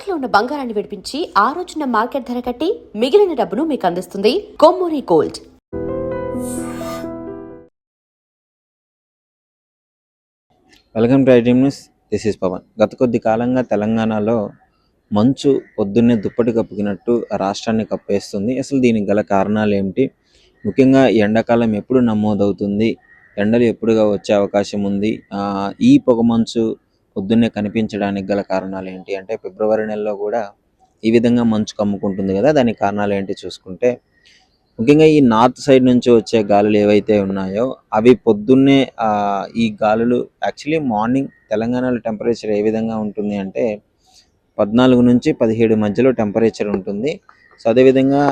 తాకట్లో ఉన్న బంగారాన్ని విడిపించి ఆ రోజున మార్కెట్ ధర కట్టి మిగిలిన డబ్బును మీకు అందిస్తుంది Kommuri gold. Welcome to iDream news. This is Pavan. గత కొద్ది కాలంగా తెలంగాణలో మంచు పొద్దున్నే దుప్పటి కప్పుకినట్టు రాష్ట్రాన్ని కప్పేస్తుంది. అసలు దీనికి గల కారణాలు ఏమిటి? ముఖ్యంగా ఎండాకాలం ఎప్పుడు నమోదవుతుంది, ఎండలు ఎప్పుడుగా వచ్చే అవకాశం ఉంది, ఈ పొగమంచు పొద్దున్నే కనిపించడానికి గల కారణాలు ఏంటి అంటే, ఫిబ్రవరి నెలలో కూడా ఈ విధంగా మంచు కమ్ముకుంటుంది కదా, దానికి కారణాలు ఏంటి చూసుకుంటే, ముఖ్యంగా ఈ నార్త్ సైడ్ నుంచి వచ్చే గాలులు ఏవైతే ఉన్నాయో అవి పొద్దున్నే ఈ గాలులు యాక్చువల్లీ మార్నింగ్ తెలంగాణలో టెంపరేచర్ ఏ విధంగా ఉంటుంది అంటే 14 నుంచి 17 మధ్యలో టెంపరేచర్ ఉంటుంది. సో అదేవిధంగా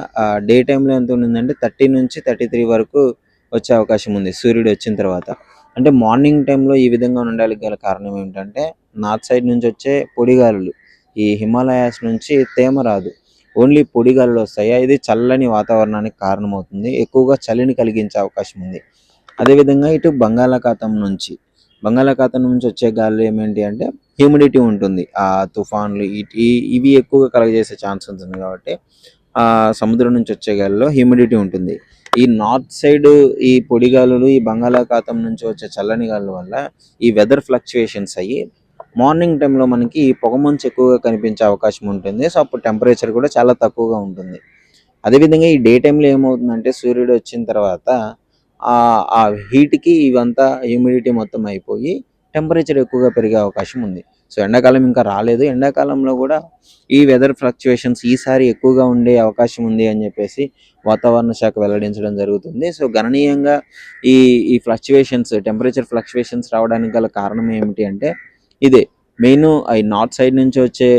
డే టైంలో ఎంత ఉంటుందంటే 30 నుంచి 33 వరకు వచ్చే అవకాశం ఉంది సూర్యుడు వచ్చిన తర్వాత. అంటే మార్నింగ్ టైంలో ఈ విధంగా ఉండడానికి గల కారణం ఏంటంటే, నార్త్ సైడ్ నుంచి వచ్చే పొడిగాలులు, ఈ హిమాలయాస్ నుంచి తేమ రాదు, ఓన్లీ పొడిగాలులు వస్తాయి. ఇది చల్లని వాతావరణానికి కారణమవుతుంది, ఎక్కువగా చలిని కలిగించే అవకాశం ఉంది. అదేవిధంగా ఇటు బంగాళాఖాతం నుంచి వచ్చే గాలులు ఏమేంటి అంటే హ్యూమిడిటీ ఉంటుంది, ఆ తుఫాన్లు ఇవి ఎక్కువగా కలగజేసే ఛాన్స్ ఉంటుంది. కాబట్టి సముద్రం నుంచి వచ్చే గాలిలో హ్యూమిడిటీ ఉంటుంది. ఈ నార్త్ సైడ్ ఈ పొడిగాలులు, ఈ బంగాళాఖాతం నుంచి వచ్చే చల్లని గాలుల వల్ల ఈ వెదర్ ఫ్లక్చుయేషన్స్ అయ్యి మార్నింగ్ టైంలో మనకి పొగమంచు ఎక్కువగా కనిపించే అవకాశం ఉంటుంది. సో అప్పుడు టెంపరేచర్ కూడా చాలా తక్కువగా ఉంటుంది. అదేవిధంగా ఈ డే టైంలో ఏమవుతుందంటే, సూర్యుడు వచ్చిన తర్వాత ఆ హీట్కి ఇవంతా హ్యూమిడిటీ మొత్తం అయిపోయి టెంపరేచర్ ఎక్కువగా పెరిగే అవకాశం ఉంది. సో ఎండాకాలం ఇంకా రాలేదు, ఎండాకాలంలో కూడా ఈ వెదర్ ఫ్లక్చుయేషన్స్ ఈసారి ఎక్కువగా ఉండే అవకాశం ఉంది అని చెప్పేసి వాతావరణ శాఖ వెల్లడించడం జరుగుతుంది. సో గణనీయంగా ఈ ఫ్లక్చుయేషన్స్, టెంపరేచర్ ఫ్లక్చుయేషన్స్ రావడానికి గల కారణం ఏమిటి అంటే ఇదే మెయిన్. ఈ నార్త్ సైడ్ నుంచి వచ్చే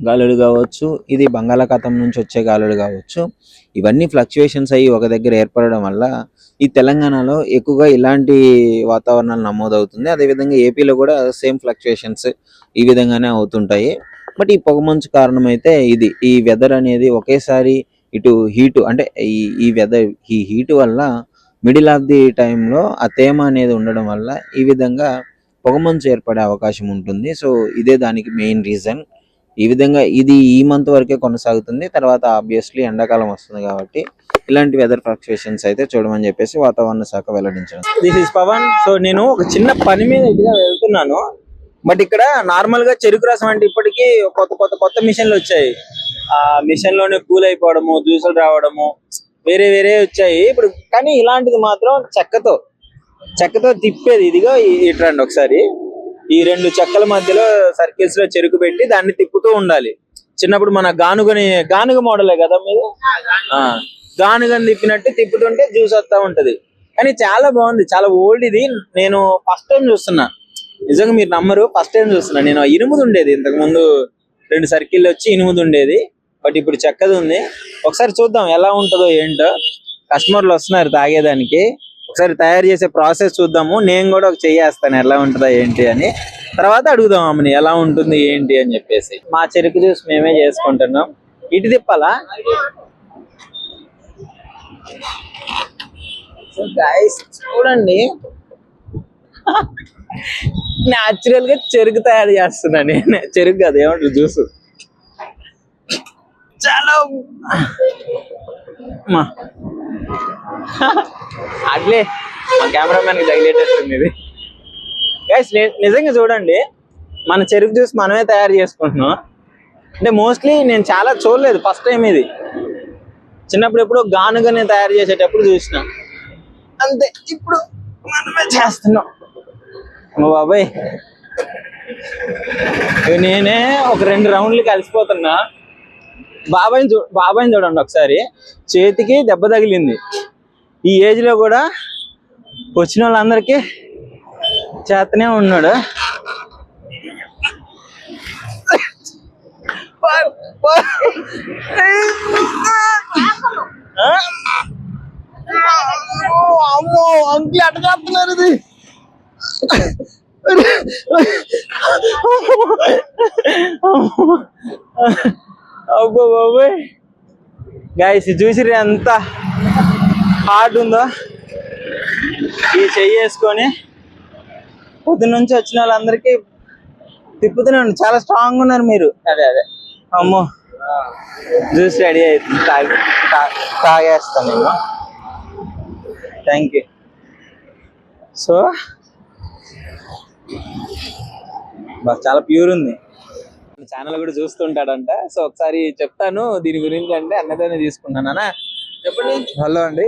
గాలులు కావచ్చు, ఇది బంగాళాఖాతం నుంచి వచ్చే గాలులు కావచ్చు, ఇవన్నీ ఫ్లక్చుయేషన్స్ అయ్యి ఒక దగ్గర ఏర్పడడం వల్ల ఈ తెలంగాణలో ఎక్కువగా ఇలాంటి వాతావరణాలు నమోదవుతుంది. అదేవిధంగా ఏపీలో కూడా సేమ్ ఫ్లక్చుయేషన్స్ ఈ విధంగానే అవుతుంటాయి. బట్ ఈ పొగమంచు కారణం అయితే ఇది, ఈ వెదర్ అనేది ఒకేసారి ఇటు హీటు అంటే ఈ హీటు వల్ల మిడిల్ ఆఫ్ ది టైంలో ఆ తేమ అనేది ఉండడం వల్ల ఈ విధంగా పొగమంచు ఏర్పడే అవకాశం ఉంటుంది. సో ఇదే దానికి మెయిన్ రీజన్. ఈ విధంగా ఇది ఈ మంత్ వరకే కొనసాగుతుంది, తర్వాత ఆబ్వియస్లీ ఎండాకాలం వస్తుంది కాబట్టి ఇలాంటి వెదర్ ఫ్లక్చుయేషన్స్ అయితే చూడమని చెప్పేసి వాతావరణ శాఖ వెల్లడించడం. This is Pawan. సో నేను ఒక చిన్న పని మీద ఇటుగా వెళ్తున్నాను. బట్ ఇక్కడ నార్మల్ గా చెరుకు రసం అంటే ఇప్పటికీ కొత్త మిషన్లు వచ్చాయి. ఆ మిషన్ లోనే కూల్ అయిపోవడము, జ్యూసులు రావడము, వేరే వచ్చాయి ఇప్పుడు. కానీ ఇలాంటిది మాత్రం చెక్కతో తిప్పేది. ఇదిగో ఇట్రండి ఒకసారి, ఈ రెండు చెక్కల మధ్యలో సర్కిల్స్ లో చెరుకు పెట్టి దాన్ని తిప్పుతూ ఉండాలి. చిన్నప్పుడు మన గానుగ మోడలే కదా మీరు, గానుగని తిప్పినట్టు తిప్పుతుంటే జ్యూస్ వస్తా ఉంటది. కానీ చాలా బాగుంది, చాలా ఓల్డ్ ఇది. నేను ఫస్ట్ టైం చూస్తున్నా, నిజంగా మీరు నమ్మరు, ఫస్ట్ టైం చూస్తున్నా. నేను ఇనుముది ఉండేది ఇంతకు ముందు, 2 సర్కిల్ వచ్చి ఇనుముది ఉండేది, బట్ ఇప్పుడు చెక్కది ఉంది. ఒకసారి చూద్దాం ఎలా ఉంటుందో ఏంటో. కస్టమర్లు వస్తున్నారు తాగేదానికి, ఒకసారి తయారు చేసే ప్రాసెస్ చూద్దాము. నేను కూడా ఒక చెయ్యేస్తాను ఎలా ఉంటుందా ఏంటి అని, తర్వాత అడుగుదాం అమ్మని ఎలా ఉంటుంది ఏంటి అని చెప్పేసి. మా చెరుకు జ్యూస్ మేమే చేసుకుంటున్నాం. ఇటు తిప్పాలా? గైస్ చూడండి, న్యాచురల్ గా చెరుకు తయారు చేస్తున్నా నేను. చెరుకు కదా, ఏమంటారు, జ్యూస్. చాలా అట్లే మా కెమెరామెన్ కి తగిలేటట్టుంది ఇది. గైస్ నిజంగా చూడండి, మన చెరుకు జ్యూస్ మనమే తయారు చేసుకుంటున్నాం. అంటే మోస్ట్లీ నేను చాలా చూడలేదు, ఫస్ట్ టైం ఇది. చిన్నప్పుడు ఎప్పుడో గానుగనే తయారు చేసేటప్పుడు చూసిన అంతే, ఇప్పుడు మనమే చేస్తున్నాం. బాబాయ్ నేనే ఒక 2 రౌండ్లు కలిసిపోతున్నా. బాబాయ్ని చూడండి ఒకసారి, చేతికి దెబ్బ తగిలింది. ఈ ఏజ్ లో కూడా వచ్చిన వాళ్ళందరికీ చేతనే ఉన్నాడు. అమ్మో అంకుల్ ఎట్ట చేస్తున్నారు ఇది. అబ్బో బాబోయ్ గైస్, చూసిరి ఎంత హార్డ్ ఉందో. ఈ చెయ్యి వేసుకొని పొద్దున్న నుంచి వచ్చిన వాళ్ళందరికీ తిప్పుతూనే ఉండు, చాలా స్ట్రాంగ్ ఉన్నారు మీరు. అదే అమ్మో జ్యూస్ రెడీ అవుతుంది, తాగేస్తాను నేను. Thank you. సో చాలా ప్యూర్ ఉంది. ఛానల్ కూడా చూస్తుంటాడంట. సో ఒకసారి చెప్తాను దీని గురించి అంటే అన్నదాన్ని తీసుకున్నాను. అన్న చెప్పండి. హలో అండి,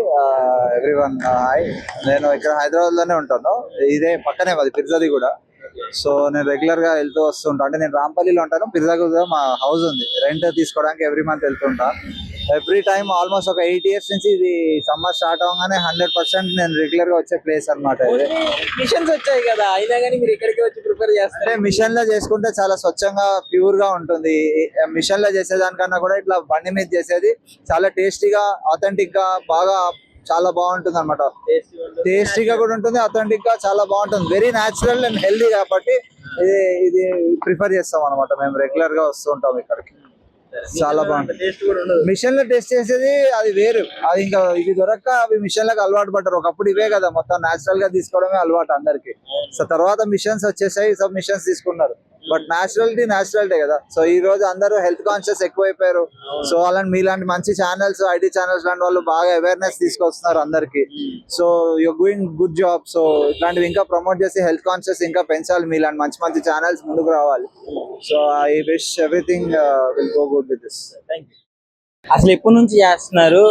ఎవ్రీవన్ హాయ్. నేను ఇక్కడ హైదరాబాద్ లోనే ఉంటాను. ఇదే పక్కనే మాది పిర్జాది కూడా. సో నేను రెగ్యులర్ గా వెళ్తూ వస్తుంటా. అంటే నేను రాంపల్లిలో ఉంటాను, పిర్జాది కూడా మా హౌస్ ఉంది, రెంట్ తీసుకోవడానికి ఎవ్రీ మంత్ వెళ్తుంటా. ఎవ్రీ టైమ్ ఆల్మోస్ట్ ఒక 8 years నుంచి ఇది సమ్మర్ స్టార్ట్ అవగానే 100% నేను రెగ్యులర్ గా వచ్చే ప్లేస్ అనమాట. మిషన్స్ వచ్చాయి కదా, అయినా కానీ మీరు ఇక్కడికి వచ్చి ప్రిపేర్ చేస్తారు. అంటే మిషన్ లో చేసుకుంటే చాలా స్వచ్ఛంగా ప్యూర్ గా ఉంటుంది. మిషన్ లో చేసేదానికన్నా కూడా ఇట్లా బండి మీద చేసేది చాలా టేస్టీగా, ఆథెంటిక్ గా, బాగా చాలా బాగుంటుంది అనమాట. టేస్టీగా కూడా ఉంటుంది, అథెంటిక్ గా చాలా బాగుంటుంది. వెరీ న్యాచురల్ అండ్ హెల్దీ కాబట్టి ఇది ప్రిఫర్ చేస్తాం అనమాట. మేము రెగ్యులర్ గా వస్తూ ఉంటాం ఇక్కడికి. చాలా బాగుంటుంది. మిషన్ లో టెస్ట్ చేసేది అది వేరు. అది ఇంకా ఇది దొరక్క అవి మిషన్ లకు అలవాటు పడ్డారు. ఒకప్పుడు ఇవే కదా మొత్తం న్యాచురల్ గా తీసుకోవడమే అలవాటు అందరికి. సో తర్వాత మిషన్స్ వచ్చేసాయి, సబ్ మిషన్స్ తీసుకున్నారు. బట్ న్యాచురాలిటీ కదా. సో ఈ రోజు అందరూ హెల్త్ కాన్షియస్ ఎక్కువైపోయారు. సో అలాంటి మీలాంటి మంచి ఛానల్స్, ఐటీ ఛానల్స్ లాంటి వాళ్ళు బాగా అవేర్నెస్ తీసుకొస్తున్నారు అందరికి. So you're doing good job. So ఇట్లాంటివి ఇంకా ప్రమోట్ చేసి హెల్త్ కాన్షియస్ ఇంకా పెంచాలి. మీలాంటి మంచి మంచి ఛానల్స్ ముందుకు రావాలి. So I wish everything will go good with this. అసలు ఎప్పటి నుంచి చేస్తున్నారు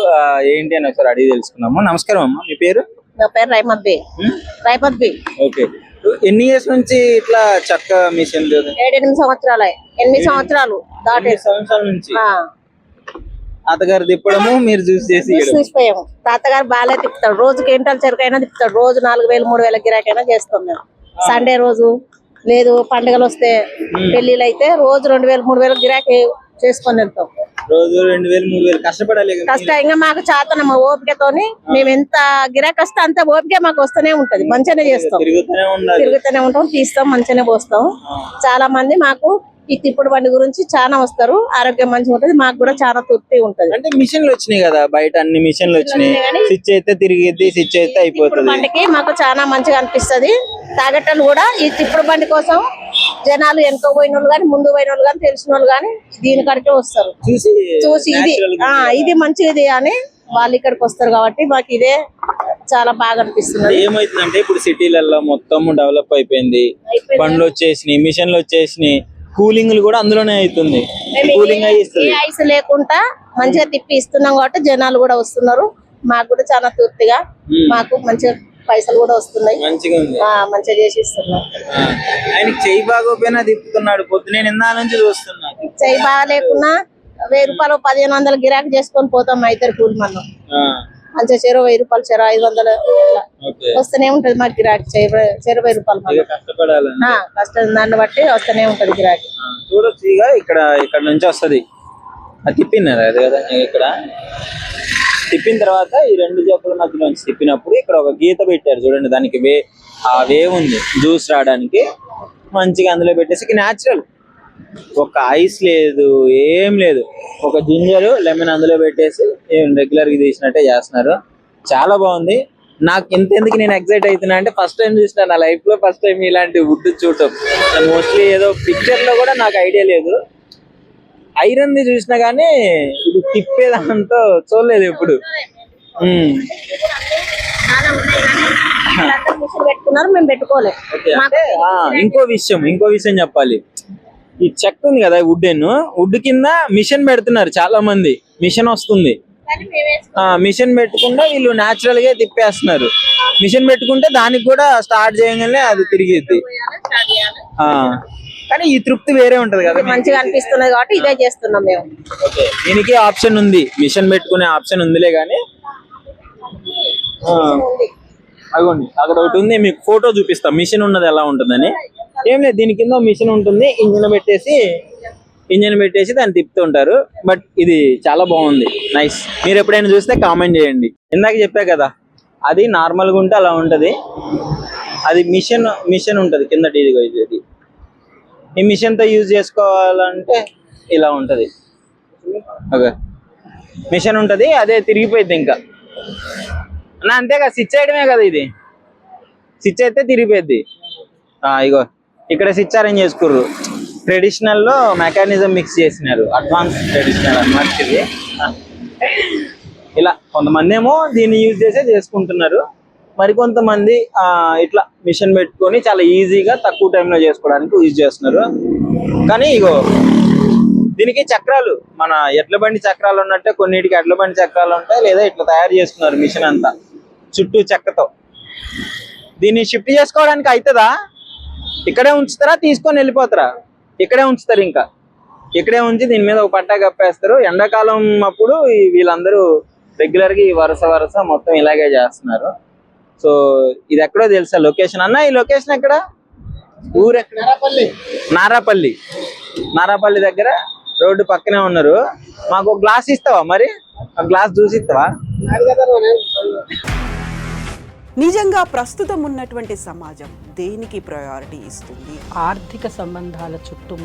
ఏంటి అని ఒకసారి అడిగి తెలుసుకున్నాము. నమస్కారం అమ్మా, మీ పేరు? నా పేరు రైమత్ బి. ఓకే. ఎన్ని ఇయర్స్ నుంచి ఇట్లా చెక్క మిషన్? 7-8 సంవత్సరాలు. 8 సంవత్సరాలు దాటి. 8 సంవత్సరాల నుంచి తాతగారు తిప్పడము, మీరు చూసి చేసి చూసిపోయాము. తాతగారు బాగా తిప్పుతాడు. రోజు క్వింటాల్ చెరుకైనా తిప్పుతాడు. రోజు 4,000-3,000 గిరాకైనా చేస్తాం మేము. సండే రోజు లేదు, పండుగలు వస్తే, పెళ్లిళ్ళు అయితే రోజు 2,000-3,000 గిరాకీ చేసుకొని వెళ్తాం. రోజు 2,000-3,000 కష్టపడాలి. కష్టంగా మాకు చాతన ఓపికతోని మేము ఎంత గిరాకీ వస్తే అంత ఓపిక మాకు వస్తూనే ఉంటది. మంచిగానే చేస్తాం, తిరుగుతూనే ఉంటాం, తీస్తాం, మంచిగానే పోస్తాం. చాలా మంది మాకు ఈ తిప్పుడు బండి గురించి చాలా వస్తారు. ఆరోగ్యం మంచిగా ఉంటది, మాకు కూడా చాలా తృప్తి ఉంటది. అంటే మిషన్లు వచ్చినాయి కదా బయట, అన్ని మిషన్లు వచ్చినాయి. స్విచ్ అయితే తిరిగిద్ది, స్విచ్ అయితే అయిపోతుంది. బండికి మాకు చాలా మంచిగా అనిపిస్తది. తాగేటోళ్ళు కూడా ఈ తిప్పుడు బండి కోసం జనాలు వెనుక పోయిన వాళ్ళు కానీ, ముందు పోయిన వాళ్ళు కానీ, తెలిసిన వాళ్ళు కానీ దీని కాడికే వస్తారు. చూసి ఇది మంచిది అని వాళ్ళు ఇక్కడికి వస్తారు. కాబట్టి మాకు ఇదే చాలా బాగా అనిపిస్తుంది. ఏమైతుందంటే ఇప్పుడు సిటీలలో మొత్తం డెవలప్ అయిపోయింది, బండ్లు వచ్చేసినాయి, మిషన్లు వచ్చేసినాయి, కూలింగ్ కూడా అందులోనే అవుతుంది. కూలింగ్ ఐస్ లేకుండా మంచిగా తిప్పి ఇస్తున్నాం కాబట్టి జనాలు కూడా వస్తున్నారు. మాకు కూడా చాలా తృప్తిగా, మాకు మంచిగా పైసలు కూడా వస్తున్నాయి. మంచిగా ఉంది, మంచిగా చేసి ఇస్తున్నాం. ఆయనకి చెయ్యి బాగోపోయినా తిప్పుతున్నాడు. పొద్దునే నిన్న నుంచి చూస్తున్నా. చెయ్యి బాగా లేకున్నా 1,000 రూపాయలు 1,500 గిరాకీ చేసుకొని పోతాం. అయితే కూలి మనం మంచిగా 1,000 రూపాయలు 1,500 వస్తూనే ఉంటది మాకు గిరాకీ. 1,000 రూపాయలు కష్టం, దాన్ని బట్టి వస్తూనే ఉంటది గిరాకీ. చూడొచ్చు. ఇక ఇక్కడ నుంచి వస్తది. అది తిప్పినారు అది కదా. ఇక్కడ తిప్పిన తర్వాత ఈ 2 జబ్బుల మధ్యలో నుంచి తిప్పినప్పుడు ఇక్కడ ఒక గీత పెట్టారు చూడండి. దానికి వేవ్ ఉంది జ్యూస్ రావడానికి. మంచిగా అందులో పెట్టేసి న్యాచురల్, ఒక ఐస్ లేదు, ఏం లేదు, ఒక జింజర్ లెమన్ అందులో పెట్టేసి రెగ్యులర్ గా తీసినట్టే చేస్తున్నారు. చాలా బాగుంది. నాకు ఇంతెందుకు నేను ఎక్సైట్ అవుతున్నా అంటే ఫస్ట్ టైం చూసిన నా లైఫ్ లో, ఫస్ట్ టైం ఇలాంటి వుడ్ చూడటం. మోస్ట్లీ ఏదో పిక్చర్ లో కూడా నాకు ఐడియా లేదు. ఐరన్ ది చూసినా గానీ ఇది తిప్పేదాంతో చూడలేదు ఎప్పుడు. పెట్టుకున్నారు, మేము పెట్టుకోలేదు. ఇంకో విషయం చెప్పాలి. ఈ చెక్క ఉంది కదా, వుడ్ కింద మిషన్ పెడుతున్నారు చాలా మంది. మిషన్ వస్తుంది, మిషన్ పెట్టుకుంటే వీళ్ళు న్యాచురల్ గా తిప్పేస్తున్నారు. మిషన్ పెట్టుకుంటే దానికి కూడా స్టార్ట్ చేయగానే అది తిరిగిద్ది. కానీ ఈ తృప్తి వేరే ఉంటది కదా, మంచిగా అనిపిస్తున్నది కాబట్టి ఇదే చేస్తున్నాం మేము. దీనికి ఆప్షన్ ఉంది, మిషన్ పెట్టుకునే ఆప్షన్ ఉందిలే గానీ. అదిగోండి అక్కడ ఒకటి ఉంది, మీకు ఫోటో చూపిస్తాం మిషన్ ఉన్నది ఎలా ఉంటుందని. ఏం లేదు, దీని కింద మిషన్ ఉంటుంది, ఇంజన్ పెట్టేసి దాన్ని తిప్పుతుంటారు. బట్ ఇది చాలా బాగుంది, నైస్. మీరు ఎప్పుడైనా చూస్తే కామెంట్ చేయండి. ఇందాక చెప్పా కదా, అది నార్మల్గా ఉంటే అలా ఉంటది. అది మిషన్ ఉంటది కింద. ఇది ఈ మిషన్ తో యూజ్ చేసుకోవాలంటే ఇలా ఉంటది. ఓకే, మిషన్ ఉంటది, అదే తిరిగిపోయింది ఇంకా అంతేగా. స్విచ్ చేయడమే కదా, ఇది స్విచ్ అయితే తిరిగిపోయింది. ఇగో ఇక్కడ స్విచ్ అరేంజ్ చేసుకుర్రు. ట్రెడిషనల్ లో మెకానిజం మిక్స్ చేసినారు, అడ్వాన్స్ ట్రెడిషనల్ అన్నమాట ఇది. ఇలా కొంతమంది ఏమో దీన్ని యూజ్ చేసే చేసుకుంటున్నారు, మరికొంతమంది ఇట్లా మిషన్ పెట్టుకొని చాలా ఈజీగా తక్కువ టైంలో చేసుకోవడానికి యూజ్ చేస్తున్నారు. కానీ ఇగో దీనికి చక్రాలు, మన ఎడ్ల బండి చక్రాలు ఉన్నట్టే కొన్నిటికి ఎడ్ల బండి చక్రాలు ఉంటాయి, లేదా ఇట్లా తయారు చేస్తున్నారు మిషన్ అంతా చుట్టూ చెక్కతో. దీన్ని షిఫ్ట్ చేసుకోవడానికి అవుతుందా? ఇక్కడే ఉంచుతారా, తీసుకొని వెళ్ళిపోతారా? ఇక్కడే ఉంచుతారు, ఇంకా ఇక్కడే ఉంచి దీని మీద ఒక పట్టా కప్పేస్తారు. ఎండాకాలం అప్పుడు వీళ్ళందరూ రెగ్యులర్ గా ఈ వరుస మొత్తం ఇలాగే చేస్తున్నారు. సో ఇది ఎక్కడో తెలుసా లొకేషన్ అన్న? ఈ లొకేషన్ ఎక్కడ? ఊరు ఎక్కడ? నారాపల్లి దగ్గర రోడ్డు పక్కనే ఉన్నారు. మాకు ఒక గ్లాస్ ఇస్తావా మరి? ఒక గ్లాస్ జ్యూస్ ఇస్తావా? నిజంగా ప్రస్తుతం ఉన్నటువంటి సమాజం దేనికి ప్రయారిటీ ఇస్తుంది? ఆర్థిక సంబంధాల చుట్టూ